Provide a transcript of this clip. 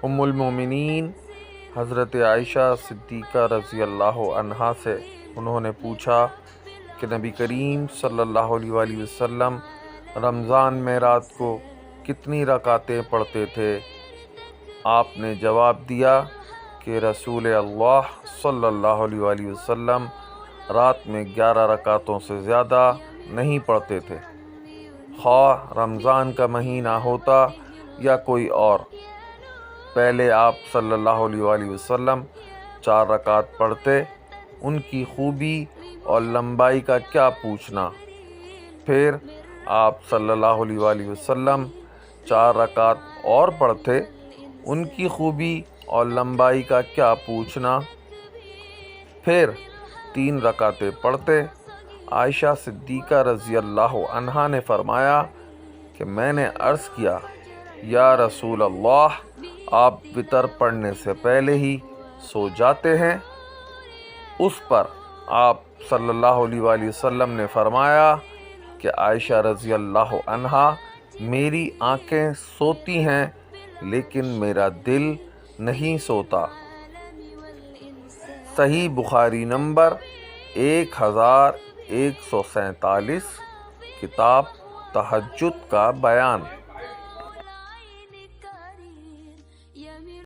ام المومنین حضرت عائشہ صدیقہ رضی اللہ عنہا سے انہوں نے پوچھا کہ نبی کریم صلی اللہ علیہ وآلہ وسلم رمضان میں رات کو کتنی رکعتیں پڑھتے تھے؟ آپ نے جواب دیا کہ رسول اللہ صلی اللہ علیہ وآلہ وسلم رات میں 11 رکعتوں سے زیادہ نہیں پڑھتے تھے، خواہ رمضان کا مہینہ ہوتا یا کوئی اور۔ پہلے آپ صلی اللہ علیہ وآلہ وسلم 4 رکعت پڑھتے، ان کی خوبی اور لمبائی کا کیا پوچھنا۔ پھر آپ صلی اللہ علیہ وآلہ وسلم 4 رکعت اور پڑھتے، ان کی خوبی اور لمبائی کا کیا پوچھنا۔ پھر 3 رکعتیں پڑھتے۔ عائشہ صدیقہ رضی اللہ عنہا نے فرمایا کہ میں نے عرض کیا، یا رسول اللہ، آپ وتر پڑھنے سے پہلے ہی سو جاتے ہیں؟ اس پر آپ صلی اللہ علیہ وآلہ وسلم نے فرمایا کہ عائشہ رضی اللہ عنہا، میری آنکھیں سوتی ہیں لیکن میرا دل نہیں سوتا۔ صحیح بخاری نمبر 1147، کتاب تہجد کا بیان۔